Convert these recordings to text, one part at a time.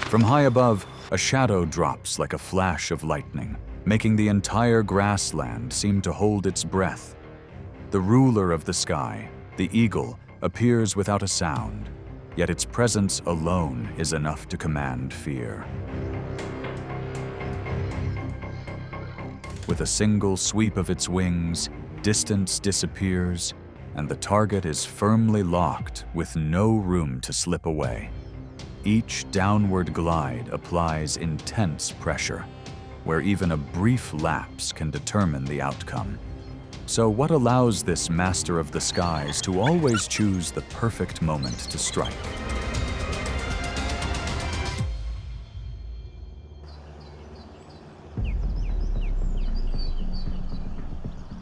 From high above, a shadow drops like a flash of lightning, making the entire grassland seem to hold its breath. The ruler of the sky, the eagle, appears without a sound, yet its presence alone is enough to command fear. With a single sweep of its wings, distance disappears, and the target is firmly locked with no room to slip away. Each downward glide applies intense pressure, where even a brief lapse can determine the outcome. So what allows this master of the skies to always choose the perfect moment to strike?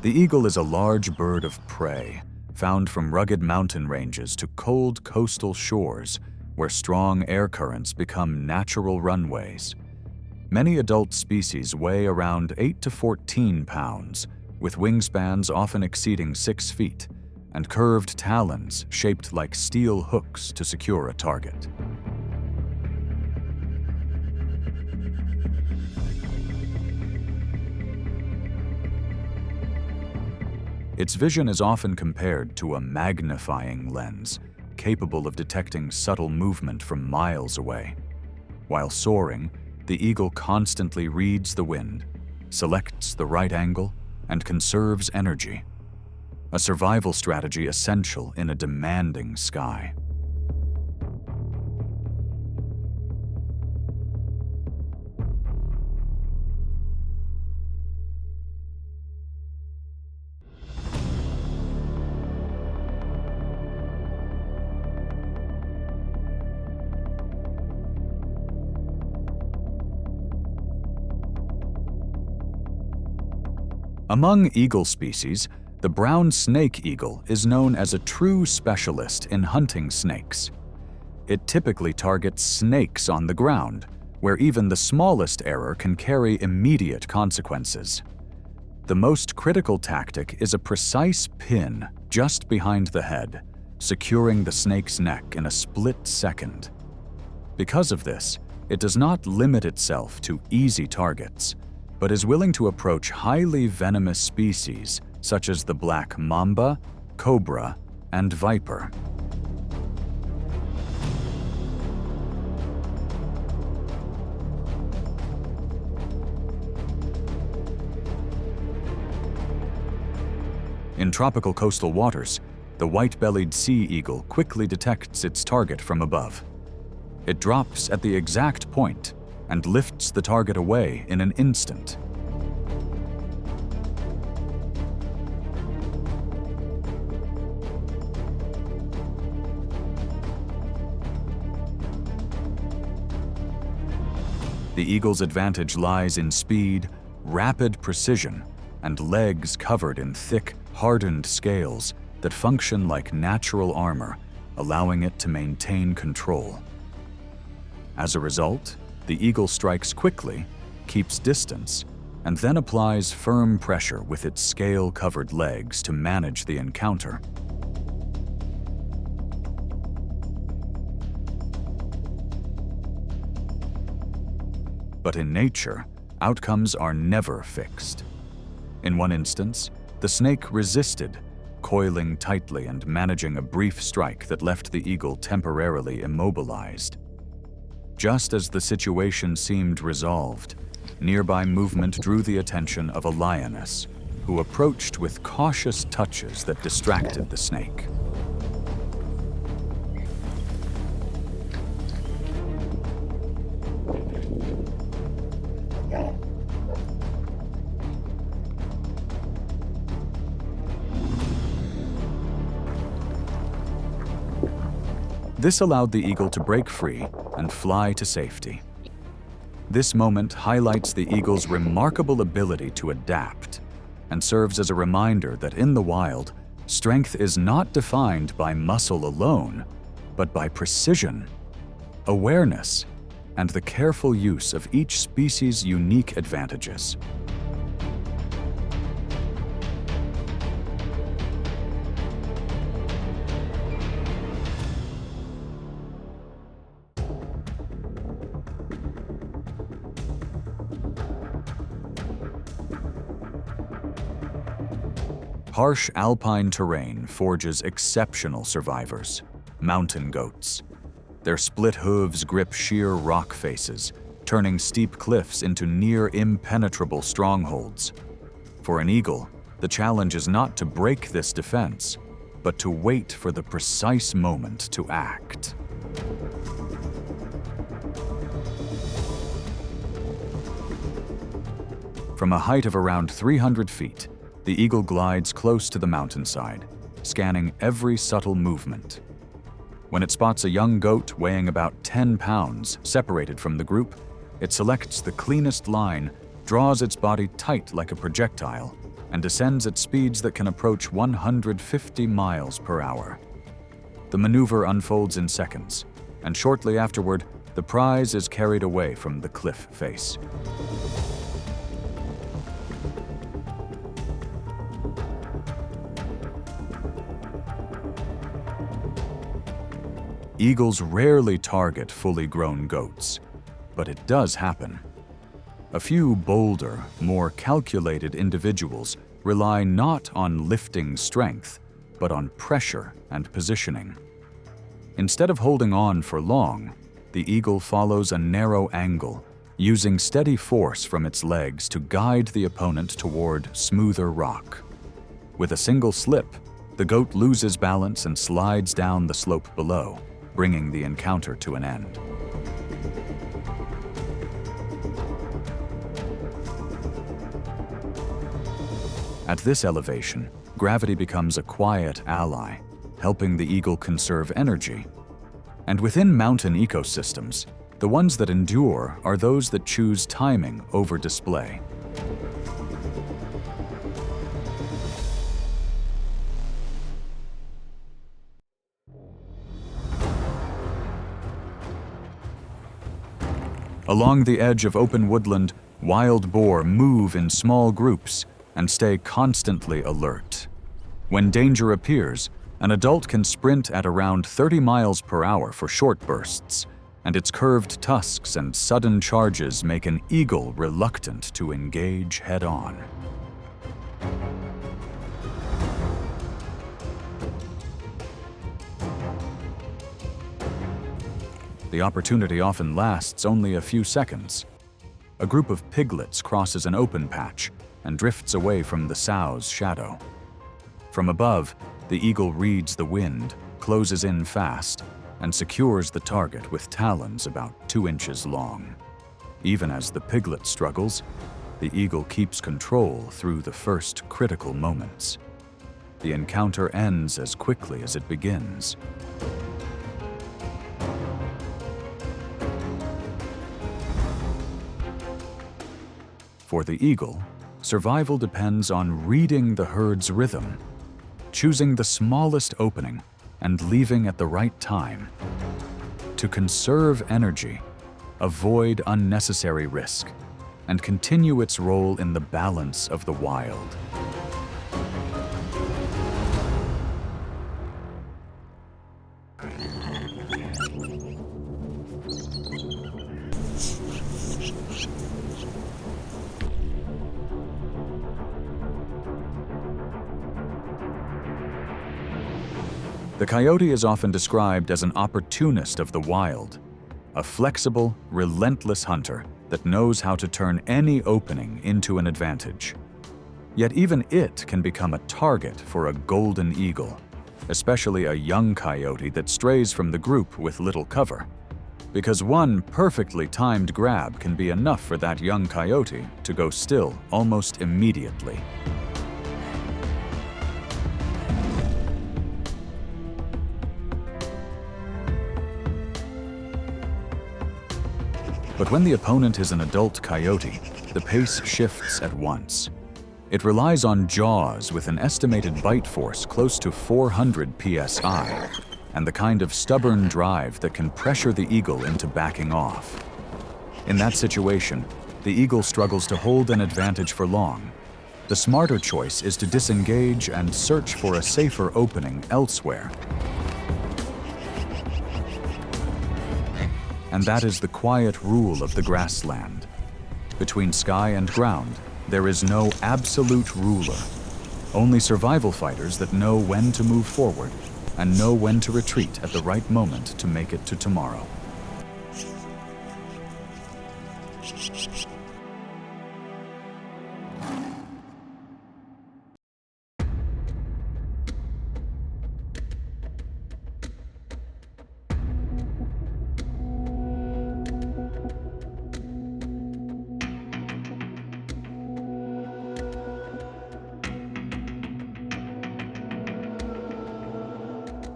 The eagle is a large bird of prey, found from rugged mountain ranges to cold coastal shores where strong air currents become natural runways. Many adult species weigh around 8 to 14 pounds, with wingspans often exceeding 6 feet, and curved talons shaped like steel hooks to secure a target. Its vision is often compared to a magnifying lens, capable of detecting subtle movement from miles away. While soaring, the eagle constantly reads the wind, selects the right angle, and conserves energy, a survival strategy essential in a demanding sky. Among eagle species, the brown snake eagle is known as a true specialist in hunting snakes. It typically targets snakes on the ground, where even the smallest error can carry immediate consequences. The most critical tactic is a precise pin just behind the head, securing the snake's neck in a split second. Because of this, it does not limit itself to easy targets, but is willing to approach highly venomous species such as the black mamba, cobra, and viper. In tropical coastal waters, the white-bellied sea eagle quickly detects its target from above. It drops at the exact point and lifts the target away in an instant. The eagle's advantage lies in speed, rapid precision, and legs covered in thick, hardened scales that function like natural armor, allowing it to maintain control. As a result, the eagle strikes quickly, keeps distance, and then applies firm pressure with its scale-covered legs to manage the encounter. But in nature, outcomes are never fixed. In one instance, the snake resisted, coiling tightly and managing a brief strike that left the eagle temporarily immobilized. Just as the situation seemed resolved, nearby movement drew the attention of a lioness, who approached with cautious touches that distracted the snake. This allowed the eagle to break free and fly to safety. This moment highlights the eagle's remarkable ability to adapt and serves as a reminder that in the wild, strength is not defined by muscle alone, but by precision, awareness, and the careful use of each species' unique advantages. Harsh alpine terrain forges exceptional survivors, mountain goats. Their split hooves grip sheer rock faces, turning steep cliffs into near impenetrable strongholds. For an eagle, the challenge is not to break this defense, but to wait for the precise moment to act. From a height of around 300 feet, the eagle glides close to the mountainside, scanning every subtle movement. When it spots a young goat weighing about 10 pounds separated from the group, it selects the cleanest line, draws its body tight like a projectile, and descends at speeds that can approach 150 miles per hour. The maneuver unfolds in seconds, and shortly afterward, the prize is carried away from the cliff face. Eagles rarely target fully grown goats, but it does happen. A few bolder, more calculated individuals rely not on lifting strength, but on pressure and positioning. Instead of holding on for long, the eagle follows a narrow angle, using steady force from its legs to guide the opponent toward smoother rock. With a single slip, the goat loses balance and slides down the slope below, bringing the encounter to an end. At this elevation, gravity becomes a quiet ally, helping the eagle conserve energy. And within mountain ecosystems, the ones that endure are those that choose timing over display. Along the edge of open woodland, wild boar move in small groups and stay constantly alert. When danger appears, an adult can sprint at around 30 miles per hour for short bursts, and its curved tusks and sudden charges make an eagle reluctant to engage head-on. The opportunity often lasts only a few seconds. A group of piglets crosses an open patch and drifts away from the sow's shadow. From above, the eagle reads the wind, closes in fast, and secures the target with talons about 2 inches long. Even as the piglet struggles, the eagle keeps control through the first critical moments. The encounter ends as quickly as it begins. For the eagle, survival depends on reading the herd's rhythm, choosing the smallest opening and leaving at the right time. To conserve energy, avoid unnecessary risk, and continue its role in the balance of the wild. The coyote is often described as an opportunist of the wild, a flexible, relentless hunter that knows how to turn any opening into an advantage. Yet even it can become a target for a golden eagle, especially a young coyote that strays from the group with little cover, because one perfectly timed grab can be enough for that young coyote to go still almost immediately. But when the opponent is an adult coyote, the pace shifts at once. It relies on jaws with an estimated bite force close to 400 psi, and the kind of stubborn drive that can pressure the eagle into backing off. In that situation, the eagle struggles to hold an advantage for long. The smarter choice is to disengage and search for a safer opening elsewhere. And that is the quiet rule of the grassland. Between sky and ground, there is no absolute ruler, Only survival fighters that know when to move forward and know when to retreat at the right moment to make it to tomorrow.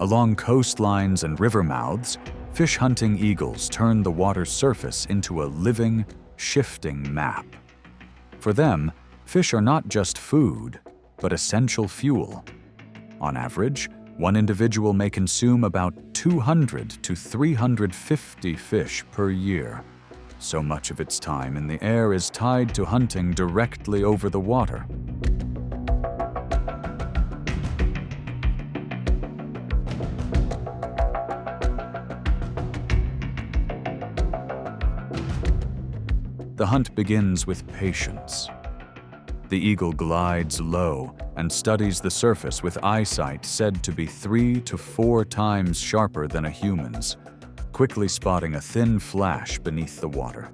Along coastlines and river mouths, fish-hunting eagles turn the water's surface into a living, shifting map. For them, fish are not just food, but essential fuel. On average, one individual may consume about 200 to 350 fish per year. So much of its time in the air is tied to hunting directly over the water. The hunt begins with patience. The eagle glides low and studies the surface with eyesight said to be 3 to 4 times sharper than a human's, quickly spotting a thin flash beneath the water.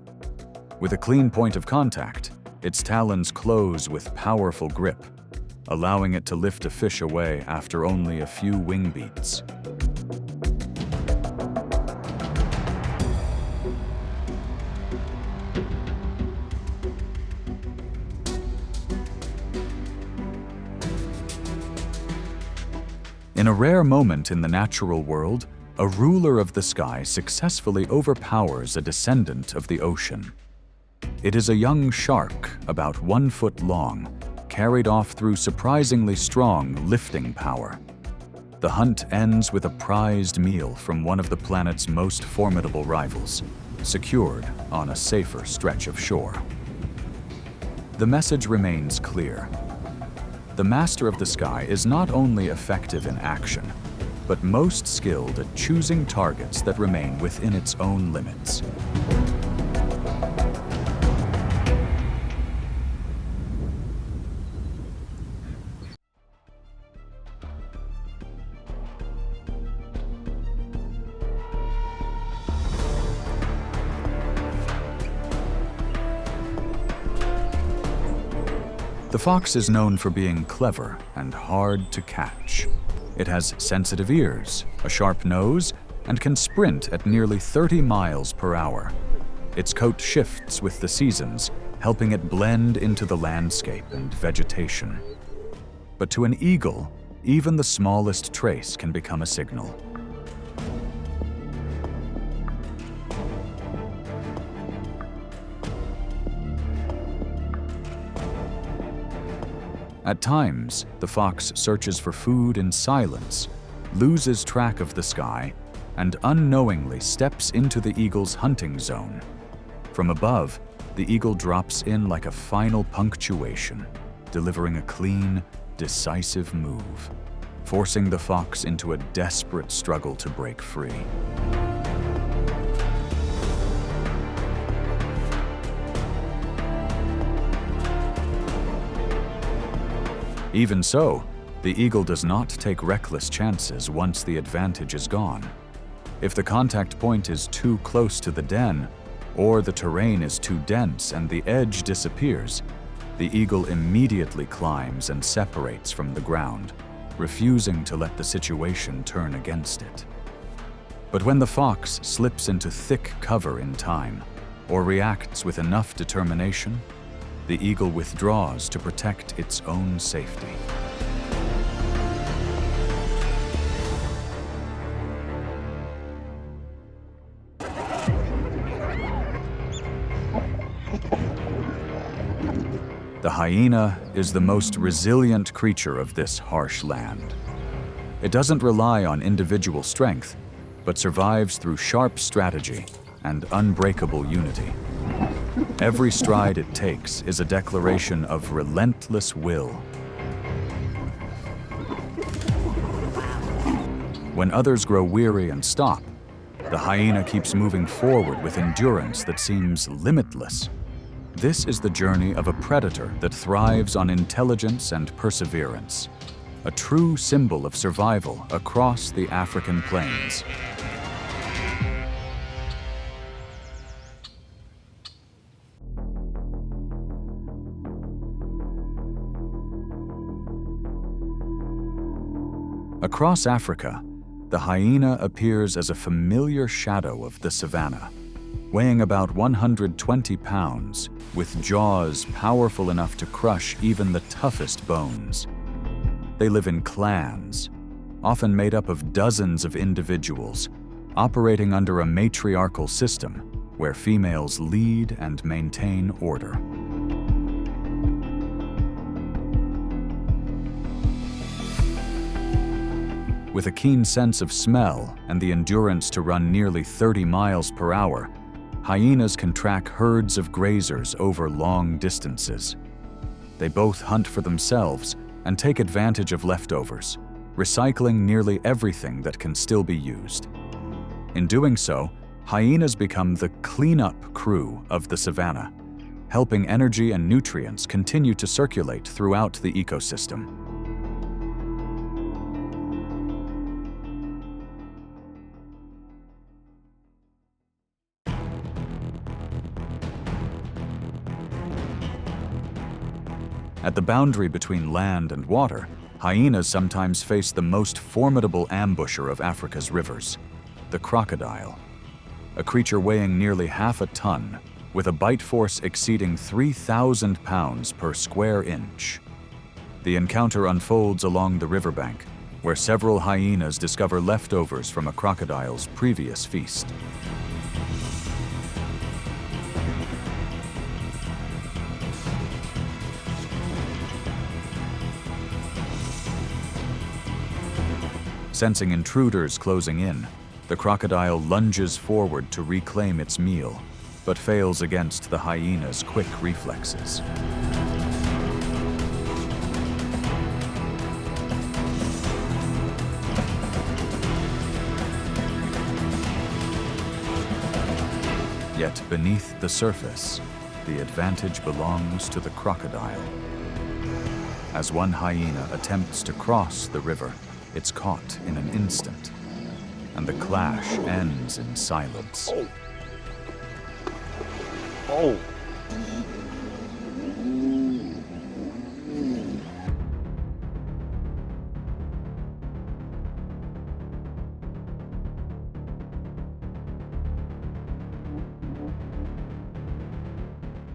With a clean point of contact, its talons close with powerful grip, allowing it to lift a fish away after only a few wing beats. In a rare moment in the natural world, a ruler of the sky successfully overpowers a descendant of the ocean. It is a young shark, about 1 foot long, carried off through surprisingly strong lifting power. The hunt ends with a prized meal from one of the planet's most formidable rivals, secured on a safer stretch of shore. The message remains clear. The master of the sky is not only effective in action, but most skilled at choosing targets that remain within its own limits. The fox is known for being clever and hard to catch. It has sensitive ears, a sharp nose, and can sprint at nearly 30 miles per hour. Its coat shifts with the seasons, helping it blend into the landscape and vegetation. But to an eagle, even the smallest trace can become a signal. At times, the fox searches for food in silence, loses track of the sky, and unknowingly steps into the eagle's hunting zone. From above, the eagle drops in like a final punctuation, delivering a clean, decisive move, forcing the fox into a desperate struggle to break free. Even so, the eagle does not take reckless chances once the advantage is gone. If the contact point is too close to the den, or the terrain is too dense and the edge disappears, the eagle immediately climbs and separates from the ground, refusing to let the situation turn against it. But when the fox slips into thick cover in time, or reacts with enough determination, the eagle withdraws to protect its own safety. The hyena is the most resilient creature of this harsh land. It doesn't rely on individual strength, but survives through sharp strategy and unbreakable unity. Every stride it takes is a declaration of relentless will. When others grow weary and stop, the hyena keeps moving forward with endurance that seems limitless. This is the journey of a predator that thrives on intelligence and perseverance, a true symbol of survival across the African plains. Across Africa, the hyena appears as a familiar shadow of the savannah, weighing about 120 pounds, with jaws powerful enough to crush even the toughest bones. They live in clans, often made up of dozens of individuals, operating under a matriarchal system where females lead and maintain order. With a keen sense of smell and the endurance to run nearly 30 miles per hour, hyenas can track herds of grazers over long distances. They both hunt for themselves and take advantage of leftovers, recycling nearly everything that can still be used. In doing so, hyenas become the cleanup crew of the savannah, helping energy and nutrients continue to circulate throughout the ecosystem. At the boundary between land and water, hyenas sometimes face the most formidable ambusher of Africa's rivers, the crocodile. A creature weighing nearly half a ton, with a bite force exceeding 3,000 pounds per square inch. The encounter unfolds along the riverbank, where several hyenas discover leftovers from a crocodile's previous feast. Sensing intruders closing in, the crocodile lunges forward to reclaim its meal, but fails against the hyena's quick reflexes. Yet beneath the surface, the advantage belongs to the crocodile. As one hyena attempts to cross the river, it's caught in an instant, and the clash ends in silence. Oh.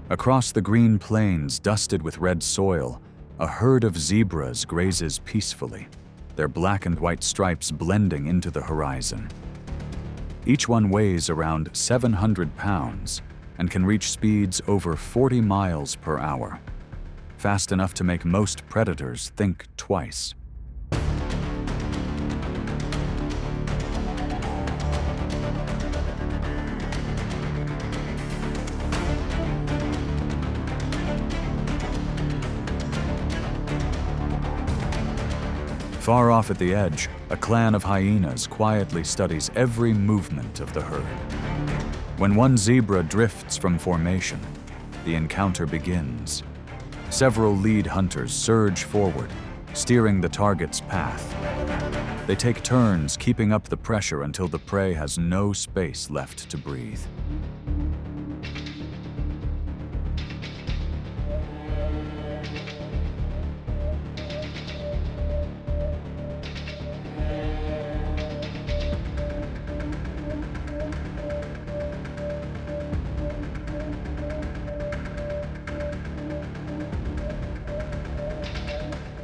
Across the green plains dusted with red soil, a herd of zebras grazes peacefully, their black and white stripes blending into the horizon. Each one weighs around 700 pounds and can reach speeds over 40 miles per hour, fast enough to make most predators think twice. Far off at the edge, a clan of hyenas quietly studies every movement of the herd. When one zebra drifts from formation, the encounter begins. Several lead hunters surge forward, steering the target's path. They take turns keeping up the pressure until the prey has no space left to breathe.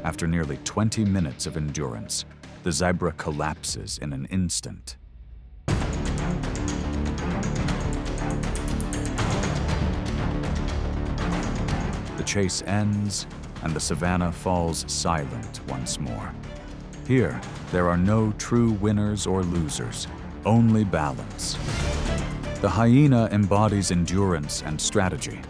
After nearly 20 minutes of endurance, the zebra collapses in an instant. The chase ends, and the savannah falls silent once more. Here, there are no true winners or losers, only balance. The hyena embodies endurance and strategy,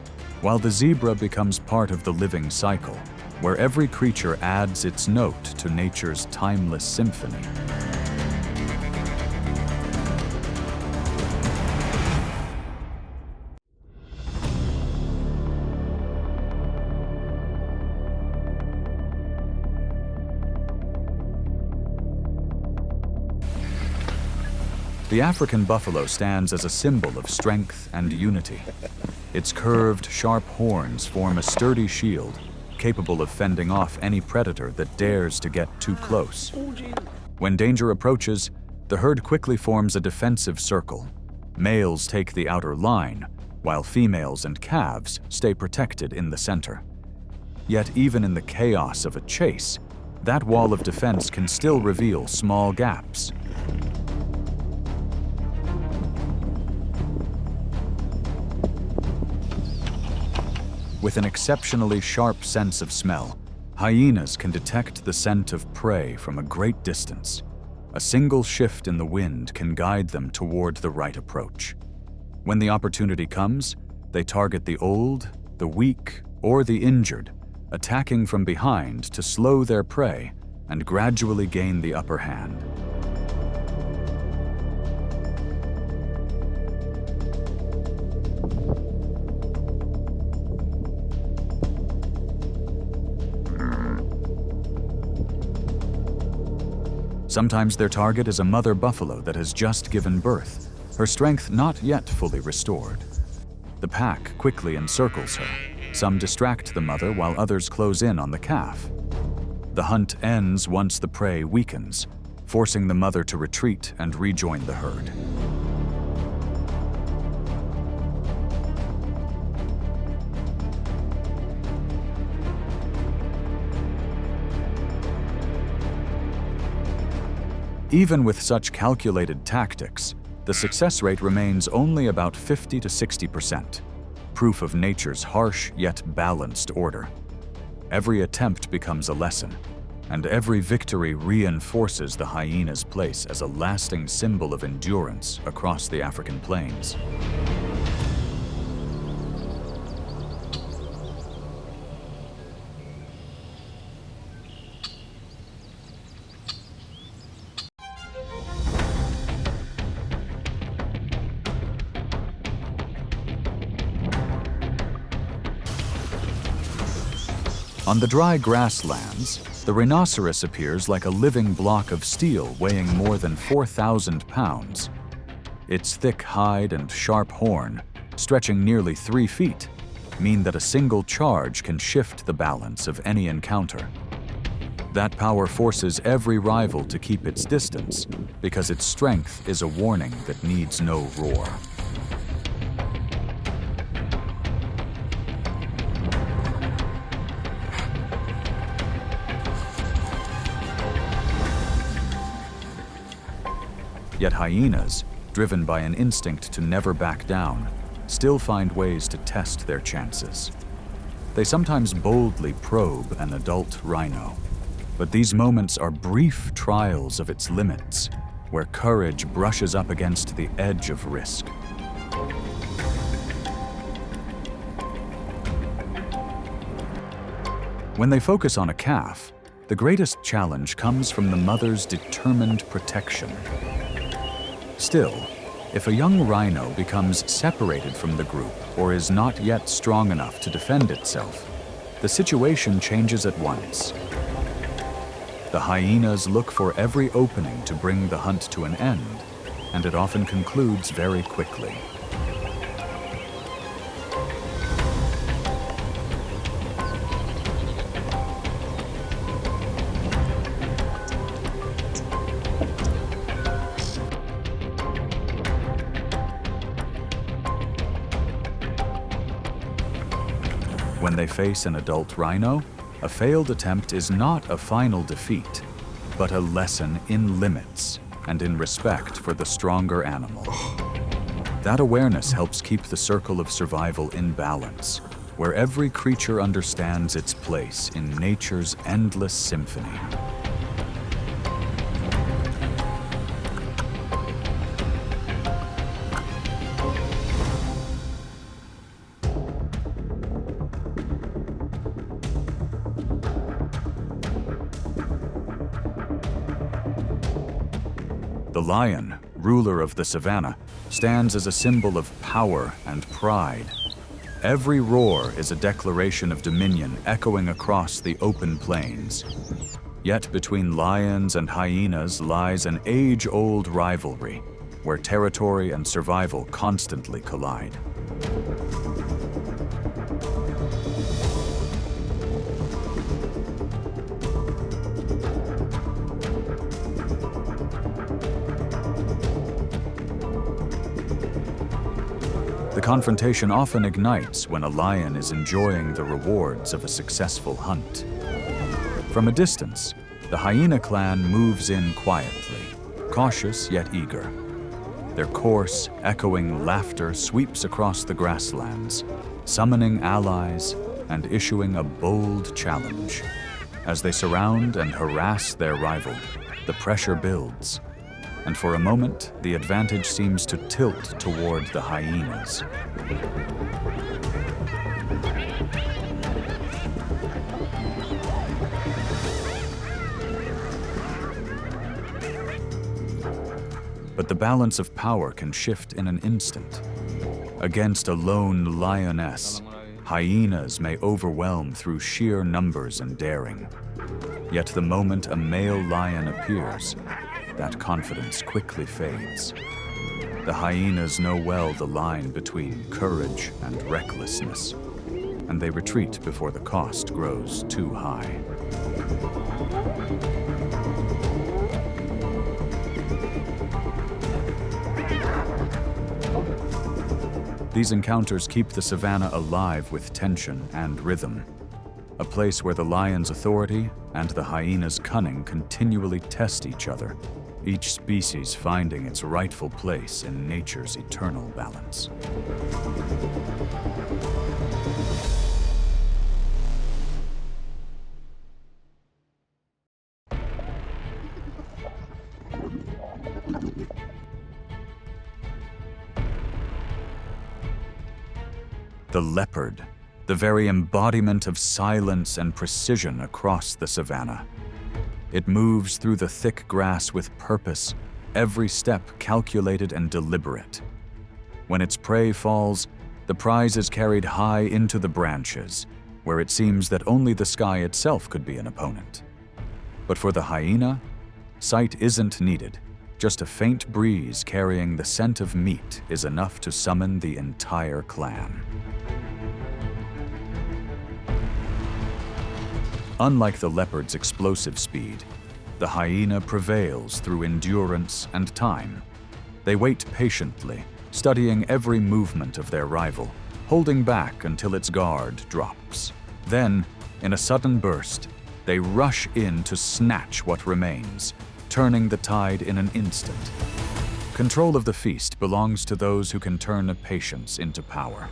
while the zebra becomes part of the living cycle, where every creature adds its note to nature's timeless symphony. The African buffalo stands as a symbol of strength and unity. Its curved, sharp horns form a sturdy shield, capable of fending off any predator that dares to get too close. When danger approaches, the herd quickly forms a defensive circle. Males take the outer line, while females and calves stay protected in the center. Yet even in the chaos of a chase, that wall of defense can still reveal small gaps. With an exceptionally sharp sense of smell, hyenas can detect the scent of prey from a great distance. A single shift in the wind can guide them toward the right approach. When the opportunity comes, they target the old, the weak, or the injured, attacking from behind to slow their prey and gradually gain the upper hand. Sometimes their target is a mother buffalo that has just given birth, her strength not yet fully restored. The pack quickly encircles her. Some distract the mother while others close in on the calf. The hunt ends once the prey weakens, forcing the mother to retreat and rejoin the herd. Even with such calculated tactics, the success rate remains only about 50 to 60%, proof of nature's harsh yet balanced order. Every attempt becomes a lesson, and every victory reinforces the hyena's place as a lasting symbol of endurance across the African plains. On the dry grasslands, the rhinoceros appears like a living block of steel weighing more than 4,000 pounds. Its thick hide and sharp horn, stretching nearly 3 feet, mean that a single charge can shift the balance of any encounter. That power forces every rival to keep its distance because its strength is a warning that needs no roar. Yet hyenas, driven by an instinct to never back down, still find ways to test their chances. They sometimes boldly probe an adult rhino, but these moments are brief trials of its limits, where courage brushes up against the edge of risk. When they focus on a calf, the greatest challenge comes from the mother's determined protection. Still, if a young rhino becomes separated from the group or is not yet strong enough to defend itself, the situation changes at once. The hyenas look for every opening to bring the hunt to an end, and it often concludes very quickly. When they face an adult rhino, a failed attempt is not a final defeat, but a lesson in limits and in respect for the stronger animal. That awareness helps keep the circle of survival in balance, where every creature understands its place in nature's endless symphony. The lion, ruler of the savannah, stands as a symbol of power and pride. Every roar is a declaration of dominion echoing across the open plains. Yet between lions and hyenas lies an age-old rivalry, where territory and survival constantly collide. The confrontation often ignites when a lion is enjoying the rewards of a successful hunt. From a distance, the hyena clan moves in quietly, cautious yet eager. Their coarse, echoing laughter sweeps across the grasslands, summoning allies and issuing a bold challenge. As they surround and harass their rival, the pressure builds, and for a moment, the advantage seems to tilt toward the hyenas. But the balance of power can shift in an instant. Against a lone lioness, hyenas may overwhelm through sheer numbers and daring. Yet the moment a male lion appears, that confidence quickly fades. The hyenas know well the line between courage and recklessness, and they retreat before the cost grows too high. These encounters keep the savannah alive with tension and rhythm, a place where the lion's authority and the hyena's cunning continually test each other, each species finding its rightful place in nature's eternal balance. The leopard, the very embodiment of silence and precision across the savannah. It moves through the thick grass with purpose, every step calculated and deliberate. When its prey falls, the prize is carried high into the branches, where it seems that only the sky itself could be an opponent. But for the hyena, sight isn't needed. Just a faint breeze carrying the scent of meat is enough to summon the entire clan. Unlike the leopard's explosive speed, the hyena prevails through endurance and time. They wait patiently, studying every movement of their rival, holding back until its guard drops. Then, in a sudden burst, they rush in to snatch what remains, turning the tide in an instant. Control of the feast belongs to those who can turn patience into power.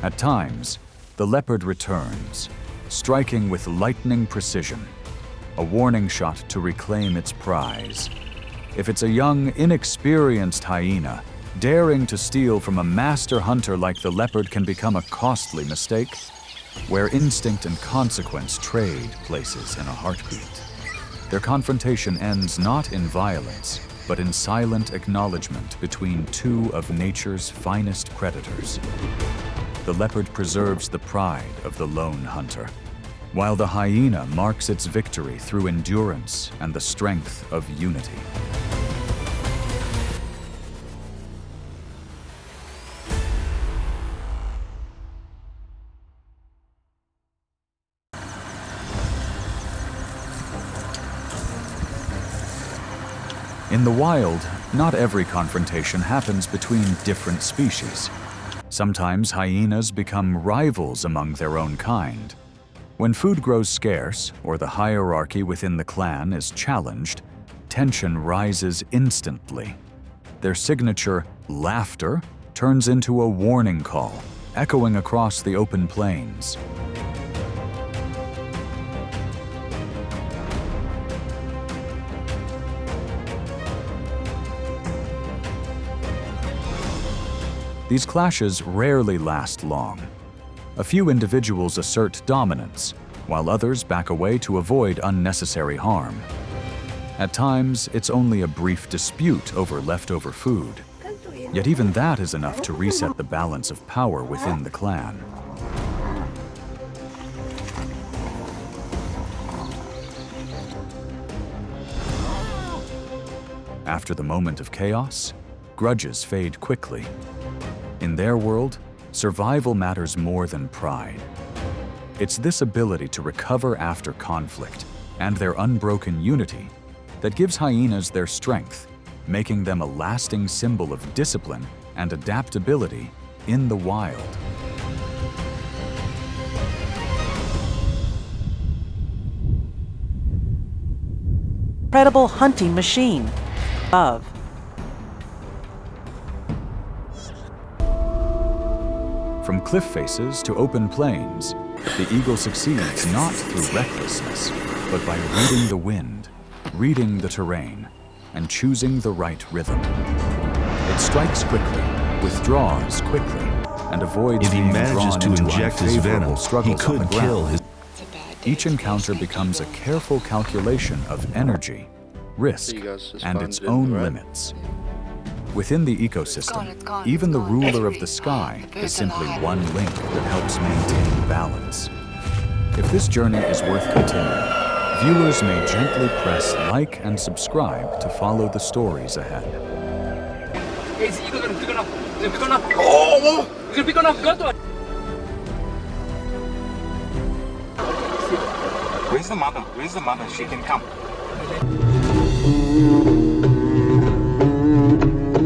At times, the leopard returns, striking with lightning precision, a warning shot to reclaim its prize. If it's a young, inexperienced hyena, daring to steal from a master hunter like the leopard can become a costly mistake, where instinct and consequence trade places in a heartbeat. Their confrontation ends not in violence, but in silent acknowledgement between two of nature's finest predators. The leopard preserves the pride of the lone hunter, while the hyena marks its victory through endurance and the strength of unity. In the wild, not every confrontation happens between different species. Sometimes hyenas become rivals among their own kind. When food grows scarce or the hierarchy within the clan is challenged, tension rises instantly. Their signature laughter turns into a warning call, echoing across the open plains. These clashes rarely last long. A few individuals assert dominance, while others back away to avoid unnecessary harm. At times, it's only a brief dispute over leftover food. Yet even that is enough to reset the balance of power within the clan. After the moment of chaos, grudges fade quickly. In their world, survival matters more than pride. It's this ability to recover after conflict and their unbroken unity that gives hyenas their strength, making them a lasting symbol of discipline and adaptability in the wild. Incredible hunting machine. Of. From cliff faces to open plains, the eagle succeeds not through recklessness, but by reading the wind, reading the terrain, and choosing the right rhythm. It strikes quickly, withdraws quickly, and avoids if he being manages drawn to into inject his venom, he struggles on the could kill ground. his. Each encounter becomes a careful calculation of energy, risk, and its own limits. Within the ecosystem, even the ruler of the sky is simply one link that helps maintain balance. If this journey is worth continuing, viewers may gently press like and subscribe to follow the stories ahead. Where's the mother? Where's the mother? She can come.